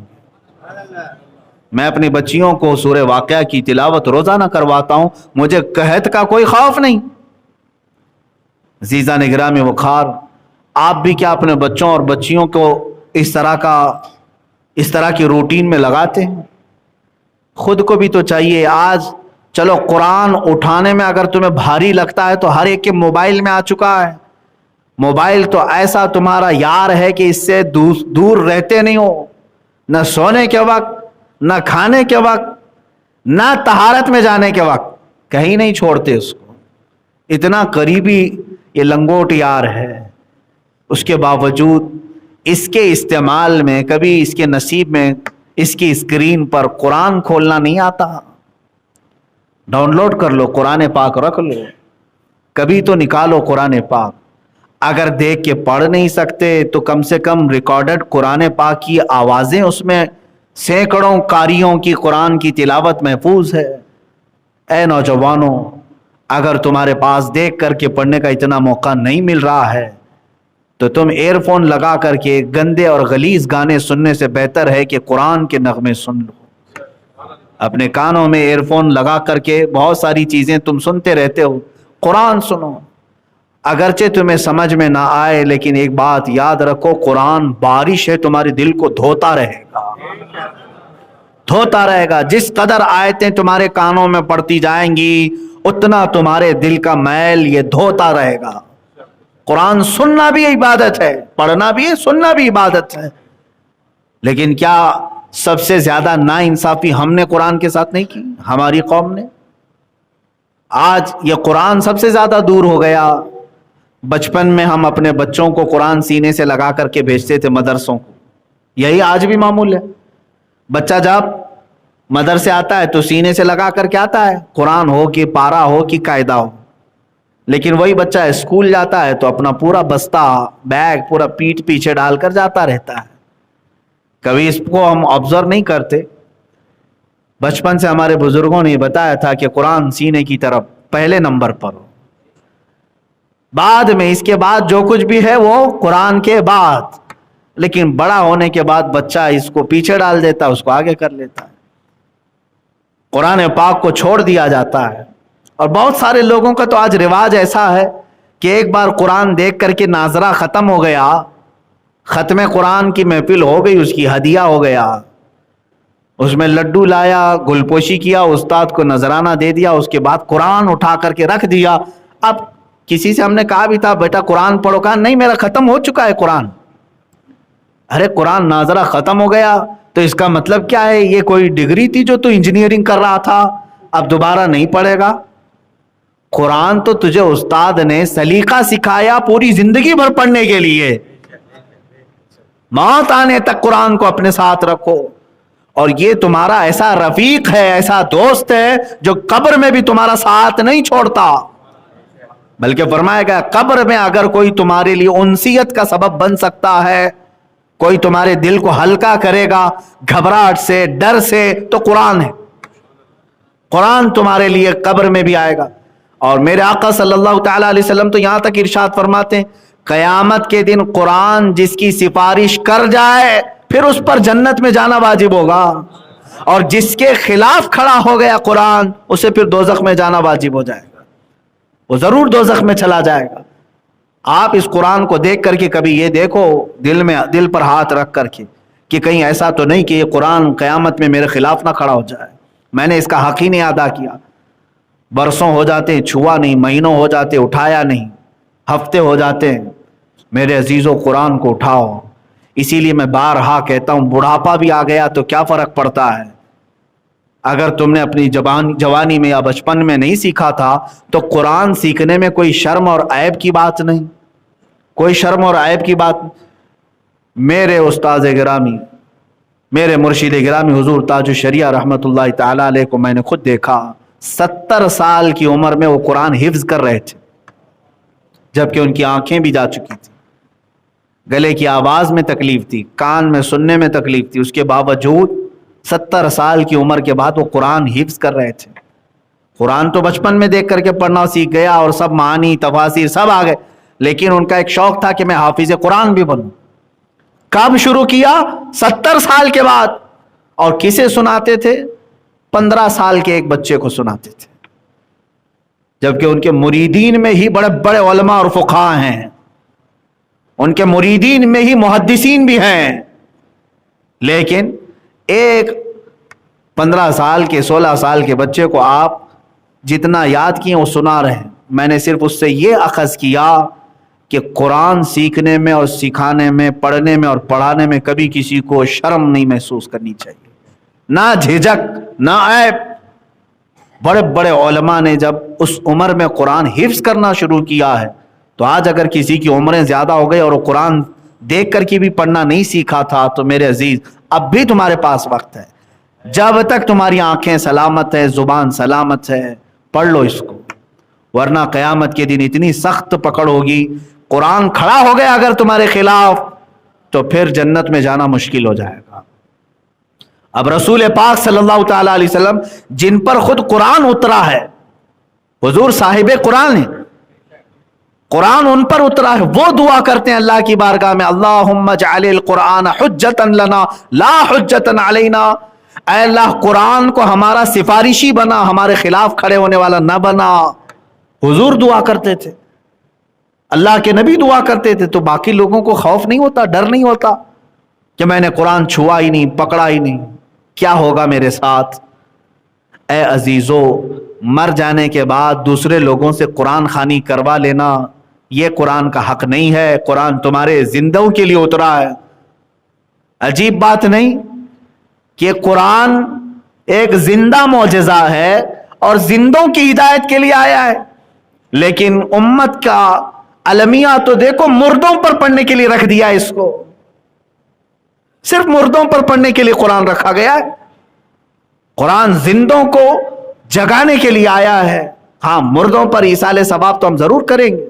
میں اپنی بچیوں کو سورہ واقعہ کی تلاوت روزانہ کرواتا ہوں، مجھے قحط کا کوئی خوف نہیں۔ عزیزان گرامی وقار، آپ بھی کیا اپنے بچوں اور بچیوں کو اس طرح کی روٹین میں لگاتے ہیں؟ خود کو بھی تو چاہیے۔ آج چلو قرآن اٹھانے میں اگر تمہیں بھاری لگتا ہے تو ہر ایک کے موبائل میں آ چکا ہے۔ موبائل تو ایسا تمہارا یار ہے کہ اس سے دور رہتے نہیں ہو، نہ سونے کے وقت، نہ کھانے کے وقت، نہ طہارت میں جانے کے وقت، کہیں نہیں چھوڑتے اس کو۔ اتنا قریبی یہ لنگوٹ یار ہے، اس کے باوجود اس کے استعمال میں کبھی اس کے نصیب میں اس کی اسکرین پر قرآن کھولنا نہیں آتا۔ ڈاؤن لوڈ کر لو، قرآن پاک رکھ لو، کبھی تو نکالو قرآن پاک۔ اگر دیکھ کے پڑھ نہیں سکتے تو کم سے کم ریکارڈڈ قرآن پاک کی آوازیں، اس میں سینکڑوں قاریوں کی قرآن کی تلاوت محفوظ ہے۔ اے نوجوانوں، اگر تمہارے پاس دیکھ کر کے پڑھنے کا اتنا موقع نہیں مل رہا ہے تو تم ایئر فون لگا کر کے گندے اور غلیظ گانے سننے سے بہتر ہے کہ قرآن کے نغمے سن لو۔ اپنے کانوں میں ایئر فون لگا کر کے بہت ساری چیزیں تم سنتے رہتے ہو، قرآن سنو۔ اگرچہ تمہیں سمجھ میں نہ آئے، لیکن ایک بات یاد رکھو، قرآن بارش ہے، تمہارے دل کو دھوتا رہے گا۔ جس قدر آیتیں تمہارے کانوں میں پڑتی جائیں گی اتنا تمہارے دل کا میل یہ دھوتا رہے گا۔ قرآن سننا بھی عبادت ہے، پڑھنا بھی ہے، سننا بھی عبادت ہے، لیکن کیا سب سے زیادہ ناانصافی ہم نے قرآن کے ساتھ نہیں کی؟ ہماری قوم نے۔ آج یہ قرآن سب سے زیادہ دور ہو گیا۔ بچپن میں ہم اپنے بچوں کو قرآن سینے سے لگا کر کے بھیجتے تھے مدرسوں کو، یہی آج بھی معمول ہے۔ بچہ جب مدرسے آتا ہے تو سینے سے لگا کر کے آتا ہے، قرآن ہو کہ پارا ہو کہ قاعدہ ہو، لیکن وہی بچہ اسکول جاتا ہے تو اپنا پورا بستہ، بیگ پورا پیٹھ پیچھے ڈال کر جاتا رہتا ہے۔ کبھی اس کو ہم آبزرو نہیں کرتے۔ بچپن سے ہمارے بزرگوں نے بتایا تھا کہ قرآن سینے کی طرف پہلے نمبر پر ہو، بعد میں اس کے بعد جو کچھ بھی ہے وہ قرآن کے بعد، لیکن بڑا ہونے کے بعد بچہ اس کو پیچھے ڈال دیتا ہے، اس کو آگے کر لیتا ہے، قرآن پاک کو چھوڑ دیا جاتا ہے۔ اور بہت سارے لوگوں کا تو آج رواج ایسا ہے کہ ایک بار قرآن دیکھ کر کے ناظرہ ختم ہو گیا، ختم قرآن کی محفل ہو گئی، اس کی ہدیہ ہو گیا، اس میں لڈو لایا، گل پوشی کیا، استاد کو نذرانہ دے دیا، اس کے بعد قرآن اٹھا کر کے رکھ دیا۔ اب کسی سے ہم نے کہا بھی تھا بیٹا قرآن پڑھو، کہا نہیں میرا ختم ہو چکا ہے قرآن۔ ارے قرآن ناظرہ ختم ہو گیا تو اس کا مطلب کیا ہے؟ یہ کوئی ڈگری تھی جو تو انجینئرنگ کر رہا تھا، اب دوبارہ نہیں پڑھے گا؟ قرآن تو تجھے استاد نے سلیقہ سکھایا پوری زندگی بھر پڑھنے کے لیے. موت آنے تک قرآن کو اپنے ساتھ رکھو. اور یہ تمہارا ایسا رفیق ہے, ایسا دوست ہے جو قبر میں بھی تمہارا ساتھ نہیں چھوڑتا, بلکہ فرمایا گیا قبر میں اگر کوئی تمہارے لیے انسیت کا سبب بن سکتا ہے, کوئی تمہارے دل کو ہلکا کرے گا گھبراہٹ سے, ڈر سے, تو قرآن ہے. قرآن تمہارے لیے قبر میں بھی آئے گا. اور میرے آقا صلی اللہ تعالی علیہ وسلم تو یہاں تک ارشاد فرماتے ہیں قیامت کے دن قرآن جس کی سفارش کر جائے پھر اس پر جنت میں جانا واجب ہوگا, اور جس کے خلاف کھڑا ہو گیا قرآن اسے پھر دوزخ میں جانا واجب ہو جائے گا, وہ ضرور دوزخ میں چلا جائے گا. آپ اس قرآن کو دیکھ کر کے کبھی یہ دیکھو دل پر ہاتھ رکھ کر کے کہ کہیں ایسا تو نہیں کہ یہ قرآن قیامت میں میرے خلاف نہ کھڑا ہو جائے, میں نے اس کا حق ہی نہیں ادا کیا. برسوں ہو جاتے ہیں چھوا نہیں, مہینوں ہو جاتے اٹھایا نہیں, ہفتے ہو جاتے ہیں. میرے عزیزوں قرآن کو اٹھاؤ. اسی لیے میں بارہا کہتا ہوں بڑھاپا بھی آ گیا تو کیا فرق پڑتا ہے, اگر تم نے اپنی جوانی میں یا بچپن میں نہیں سیکھا تھا تو قرآن سیکھنے میں کوئی شرم اور عیب کی بات نہیں, کوئی شرم اور عیب کی بات. میرے استاد گرامی, میرے مرشد گرامی حضور تاج الشریعہ رحمت اللہ تعالی علیہ کو میں نے خود دیکھا 70 سال کی عمر میں وہ قرآن حفظ کر رہے تھے, جبکہ ان کی آنکھیں بھی جا چکی تھی, گلے کی آواز میں تکلیف تھی, کان میں سننے میں تکلیف تھی, اس کے باوجود 70 سال کی عمر کے بعد وہ قرآن حفظ کر رہے تھے. قرآن تو بچپن میں دیکھ کر کے پڑھنا سیکھ گیا اور سب معانی تفاسیر سب آ گئے, لیکن ان کا ایک شوق تھا کہ میں حافظ قرآن بھی بنوں. کب شروع کیا؟ 70 سال کے بعد. اور کسے سناتے تھے؟ 15 سال کے ایک بچے کو سناتے تھے, جبکہ ان کے مریدین میں ہی بڑے بڑے علماء اور فقہاء ہیں, ان کے مریدین میں ہی محدثین بھی ہیں, لیکن ایک 15 سال کے 16 سال کے بچے کو آپ جتنا یاد کیے وہ سنا رہے ہیں. میں نے صرف اس سے یہ اخذ کیا کہ قرآن سیکھنے میں اور سکھانے میں, پڑھنے میں اور پڑھانے میں کبھی کسی کو شرم نہیں محسوس کرنی چاہیے, نہ جھجک نہ عیب. بڑے بڑے علماء نے جب اس عمر میں قرآن حفظ کرنا شروع کیا ہے, تو آج اگر کسی کی عمریں زیادہ ہو گئی اور وہ قرآن دیکھ کر کے بھی پڑھنا نہیں سیکھا تھا تو میرے عزیز اب بھی تمہارے پاس وقت ہے. جب تک تمہاری آنکھیں سلامت ہے, زبان سلامت ہے, پڑھ لو اس کو, ورنہ قیامت کے دن اتنی سخت پکڑ ہوگی. قرآن کھڑا ہو گیا اگر تمہارے خلاف تو پھر جنت میں جانا مشکل ہو جائے گا. اب رسول پاک صلی اللہ تعالی علیہ وسلم جن پر خود قرآن اترا ہے, حضور صاحب قرآن ہے, قرآن ان پر اترا ہے, وہ دعا کرتے ہیں اللہ کی بارگاہ میں اللہم اجعل القرآن حجتا لنا لا حجتا علینا, اے اللہ قرآن کو ہمارا سفارشی بنا, ہمارے خلاف کھڑے ہونے والا نہ بنا. حضور دعا کرتے تھے, اللہ کے نبی دعا کرتے تھے, تو باقی لوگوں کو خوف نہیں ہوتا, ڈر نہیں ہوتا کہ میں نے قرآن چھوا ہی نہیں, پکڑا ہی نہیں, کیا ہوگا میرے ساتھ. اے عزیزو, مر جانے کے بعد دوسرے لوگوں سے قرآن خوانی کروا لینا یہ قرآن کا حق نہیں ہے. قرآن تمہارے زندوں کے لیے اترا ہے. عجیب بات نہیں کہ قرآن ایک زندہ معجزہ ہے اور زندوں کی ہدایت کے لیے آیا ہے, لیکن امت کا المیہ تو دیکھو مردوں پر پڑھنے کے لیے رکھ دیا ہے. اس کو صرف مردوں پر پڑھنے کے لیے قرآن رکھا گیا ہے. قرآن زندوں کو جگانے کے لیے آیا ہے. ہاں, مردوں پر ایصال ثواب تو ہم ضرور کریں گے,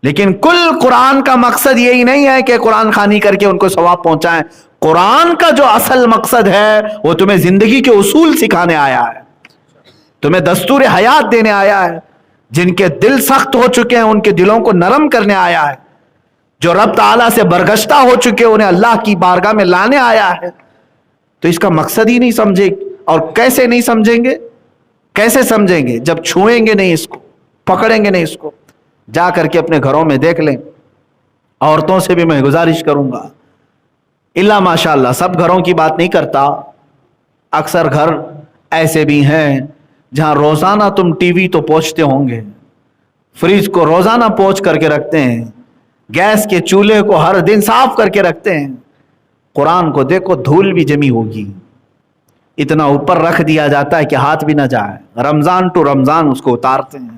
لیکن کل قرآن کا مقصد یہی نہیں ہے کہ قرآن خوانی کر کے ان کو ثواب پہنچائیں. قرآن کا جو اصل مقصد ہے وہ تمہیں زندگی کے اصول سکھانے آیا ہے, تمہیں دستور حیات دینے آیا ہے. جن کے دل سخت ہو چکے ہیں ان کے دلوں کو نرم کرنے آیا ہے, جو رب تعالیٰ سے برگشتہ ہو چکے انہیں اللہ کی بارگاہ میں لانے آیا ہے. تو اس کا مقصد ہی نہیں سمجھے, اور کیسے نہیں سمجھیں گے, کیسے سمجھیں گے جب چھوئیں گے نہیں اس کو, پکڑیں گے نہیں اس کو. جا کر کے اپنے گھروں میں دیکھ لیں. عورتوں سے بھی میں گزارش کروں گا, اللہ ماشاء اللہ سب گھروں کی بات نہیں کرتا, اکثر گھر ایسے بھی ہیں جہاں روزانہ تم ٹی وی تو پوچھتے ہوں گے, فریج کو روزانہ پوچھ کر کے رکھتے ہیں, گیس کے چولہے کو ہر دن صاف کر کے رکھتے ہیں. قرآن کو دیکھو دھول بھی جمی ہوگی, اتنا اوپر رکھ دیا جاتا ہے کہ ہاتھ بھی نہ جائے. رمضان ٹو رمضان اس کو اتارتے ہیں,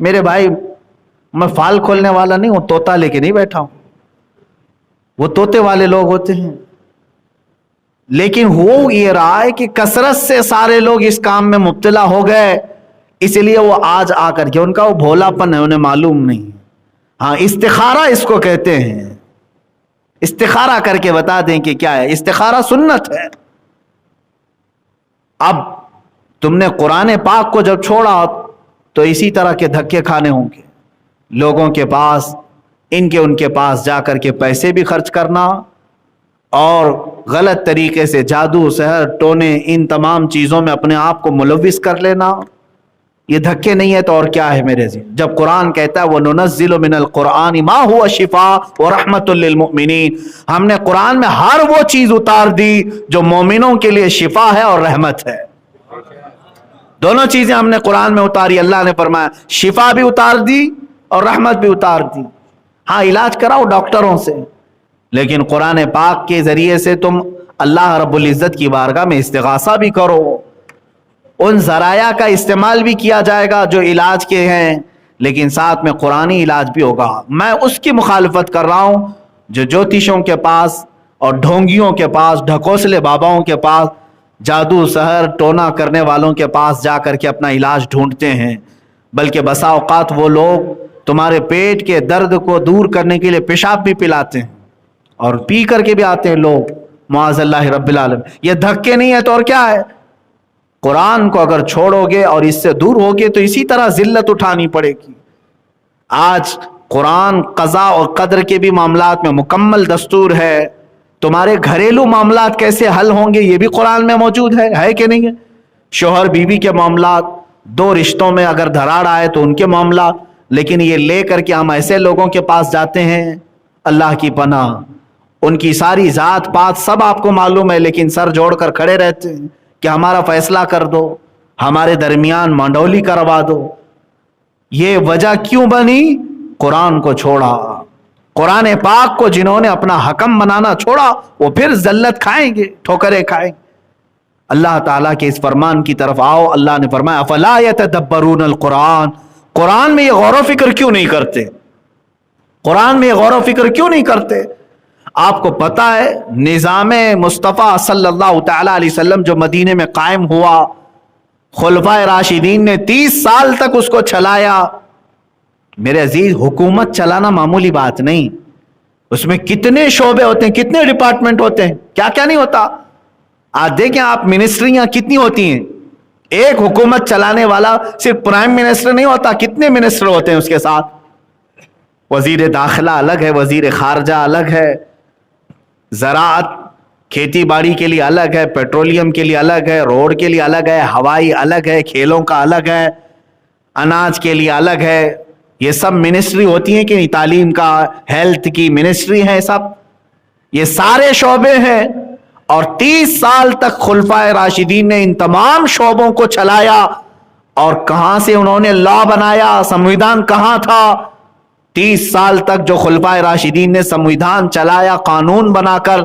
میرے بھائی میں فال کھولنے والا نہیں ہوں, طوطا لے کے نہیں بیٹھا ہوں, وہ طوطے والے لوگ ہوتے ہیں. لیکن وہ یہ رہا ہے کہ کثرت سے سارے لوگ اس کام میں مبتلا ہو گئے, اس لیے وہ آج آ کر کے, ان کا وہ بھولا پن ہے, انہیں معلوم نہیں. ہاں استخارہ اس کو کہتے ہیں, استخارہ کر کے بتا دیں کہ کیا ہے. استخارہ سنت ہے. اب تم نے قرآن پاک کو جب چھوڑا تو اسی طرح کے دھکے کھانے ہوں گے. لوگوں کے پاس, ان کے پاس جا کر کے پیسے بھی خرچ کرنا اور غلط طریقے سے جادو, سحر, ٹونے, ان تمام چیزوں میں اپنے آپ کو ملوث کر لینا, یہ دھکے نہیں ہے تو اور کیا ہے میرے عزیز. جب قرآن کہتا ہے وَنُنَزِّلُ مِنَ الْقُرْآنِ مَا هُوَ شِفَاءٌ وَرَحْمَةٌ لِّلْمُؤْمِنِينَ, ہم نے قرآن میں ہر وہ چیز اتار دی جو مومنوں کے لیے شفا ہے اور رحمت ہے. دونوں چیزیں ہم نے قرآن میں اتاری. اللہ نے فرمایا شفا بھی اتار دی اور رحمت بھی اتار دی. ہاں علاج کراؤ ڈاکٹروں سے, لیکن قرآن پاک کے ذریعے سے تم اللہ رب العزت کی بارگاہ میں استغاثہ بھی کرو. ان ذرائع کا استعمال بھی کیا جائے گا جو علاج کے ہیں, لیکن ساتھ میں قرآنی علاج بھی ہوگا. میں اس کی مخالفت کر رہا ہوں جو جوتیشوں کے پاس اور ڈھونگیوں کے پاس, ڈھکوسلے باباؤں کے پاس, جادو سحر ٹونا کرنے والوں کے پاس جا کر کے اپنا علاج ڈھونڈتے ہیں. بلکہ بسا اوقات وہ لوگ تمہارے پیٹ کے درد کو دور کرنے کے لیے پیشاب بھی پلاتے ہیں اور پی کر کے بھی آتے ہیں لوگ, معاذ اللہ رب العالمین. یہ دھکے نہیں ہے تو اور کیا ہے. قرآن کو اگر چھوڑو گے اور اس سے دور ہوگے تو اسی طرح ذلت اٹھانی پڑے گی. آج قرآن قضاء اور قدر کے بھی معاملات میں مکمل دستور ہے. تمہارے گھریلو معاملات کیسے حل ہوں گے یہ بھی قرآن میں موجود ہے کہ نہیں ہے. شوہر بیوی کے معاملات, دو رشتوں میں اگر دھراڑ آئے تو ان کے معاملات. لیکن یہ لے کر کے ہم ایسے لوگوں کے پاس جاتے ہیں, اللہ کی پناہ, ان کی ساری ذات پات سب آپ کو معلوم ہے, لیکن سر جوڑ کر کھڑے رہتے ہیں کہ ہمارا فیصلہ کر دو, ہمارے درمیان منڈولی کروا دو. یہ وجہ کیوں بنی؟ قرآن کو چھوڑا. قرآن پاک کو جنہوں نے اپنا حکم بنانا چھوڑا وہ پھر ذلت کھائیں گے, ٹھوکریں کھائیں گے. اللہ تعالیٰ کے اس فرمان کی طرف آؤ. اللہ نے فرمایا افلا یتدبرون القرآن, قرآن میں یہ غور و فکر کیوں نہیں کرتے, قرآن میں یہ غور و فکر کیوں نہیں کرتے. آپ کو پتا ہے نظام مصطفیٰ صلی اللہ تعالی علیہ وسلم جو مدینے میں قائم ہوا, خلفائے راشدین نے 30 سال تک اس کو چلایا. میرے عزیز حکومت چلانا معمولی بات نہیں, اس میں کتنے شعبے ہوتے ہیں, کتنے ڈپارٹمنٹ ہوتے ہیں, کیا کیا نہیں ہوتا. آج دیکھیں آپ منسٹریاں کتنی ہوتی ہیں. ایک حکومت چلانے والا صرف پرائم منسٹر نہیں ہوتا, کتنے منسٹر ہوتے ہیں اس کے ساتھ. وزیر داخلہ الگ ہے, وزیر خارجہ الگ ہے, زراعت کھیتی باڑی کے لیے الگ ہے, پیٹرولیم کے لیے الگ ہے, روڈ کے لیے الگ ہے, ہوائی الگ ہے, کھیلوں کا الگ ہے, اناج کے لیے الگ ہے. یہ سب منسٹری ہوتی ہیں کہ نہیں, تعلیم کا, ہیلتھ کی منسٹری ہے, سب یہ سارے شعبے ہیں. اور 30 سال تک خلفائے راشدین نے ان تمام شعبوں کو چلایا. اور کہاں سے انہوں نے لا بنایا, سمویدھان کہاں تھا. 30 سال تک جو خلفائے راشدین نے سمویدھان چلایا قانون بنا کر,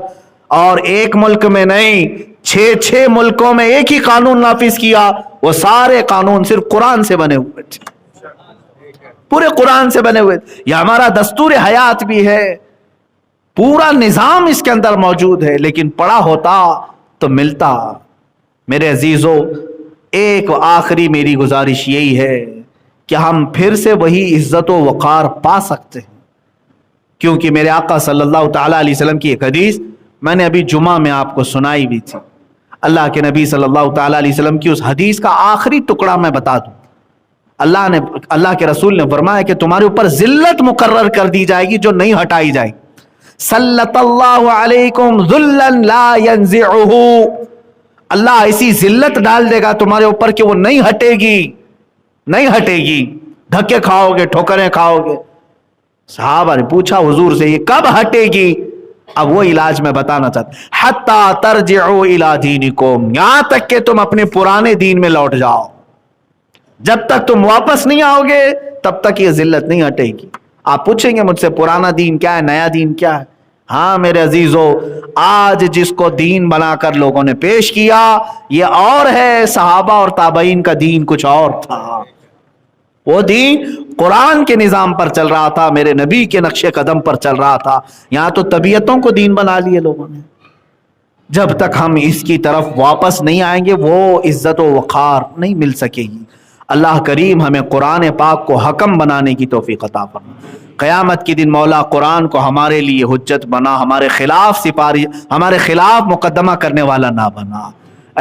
اور ایک ملک میں نہیں 6 ملکوں میں ایک ہی قانون نافذ کیا. وہ سارے قانون صرف قرآن سے بنے ہوئے تھے, پورے قرآن سے بنے ہوئے. یہ ہمارا دستور حیات بھی ہے, پورا نظام اس کے اندر موجود ہے, لیکن پڑھا ہوتا تو ملتا. میرے عزیزو, ایک آخری میری گزارش یہی ہے کہ ہم پھر سے وہی عزت و وقار پا سکتے ہیں, کیونکہ میرے آقا صلی اللہ تعالی علیہ وسلم کی ایک حدیث میں نے ابھی جمعہ میں آپ کو سنائی بھی تھی. اللہ کے نبی صلی اللہ تعالی علیہ وسلم کی اس حدیث کا آخری ٹکڑا میں بتا دوں. اللہ کے رسول نے فرمایا کہ تمہارے اوپر ذلت مقرر کر دی جائے گی جو نہیں ہٹائی جائے گی. سلط اللہ علیکم ذلا لا ينزعہ, اللہ ایسی ذلت ڈال دے گا تمہارے اوپر کہ وہ نہیں ہٹے گی, نہیں ہٹے گی. دھکے کھاؤ گے, ٹھوکریں کھاؤ گے. صحابہ نے پوچھا حضور سے یہ کب ہٹے گی؟ اب وہ علاج میں بتانا چاہتا, حتی ترجعوا الی دینکم, یہاں تک کہ تم اپنے پرانے دین میں لوٹ جاؤ. جب تک تم واپس نہیں آؤ گے تب تک یہ ذلت نہیں ہٹے گی. آپ پوچھیں گے مجھ سے پرانا دین کیا ہے, نیا دین کیا ہے؟ ہاں میرے عزیزو، آج جس کو دین بنا کر لوگوں نے پیش کیا یہ اور ہے، صحابہ اور تابعین کا دین کچھ اور تھا۔ وہ دین قرآن کے نظام پر چل رہا تھا، میرے نبی کے نقش قدم پر چل رہا تھا۔ یہاں تو طبیعتوں کو دین بنا لیے لوگوں نے۔ جب تک ہم اس کی طرف واپس نہیں آئیں گے وہ عزت و وقار نہیں مل سکے گی۔ اللہ کریم ہمیں قرآن پاک کو حکم بنانے کی توفیق عطا فرمائے۔ قیامت کے دن مولا قرآن کو ہمارے لیے حجت بنا، ہمارے خلاف سپاری، ہمارے خلاف مقدمہ کرنے والا نہ بنا۔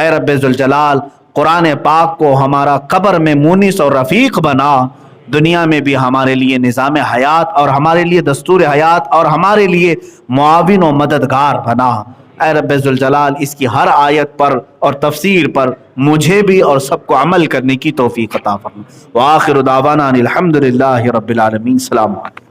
اے رب ذوالجلال، قرآن پاک کو ہمارا قبر میں مونس اور رفیق بنا، دنیا میں بھی ہمارے لیے نظام حیات اور ہمارے لیے دستور حیات اور ہمارے لیے معاون و مددگار بنا۔ اے رب ذوالجلال، اس کی ہر آیت پر اور تفسیر پر مجھے بھی اور سب کو عمل کرنے کی توفیق عطا فرما۔ وآخر دعوانا ان الحمد للہ رب العالمین۔ السلام علیکم۔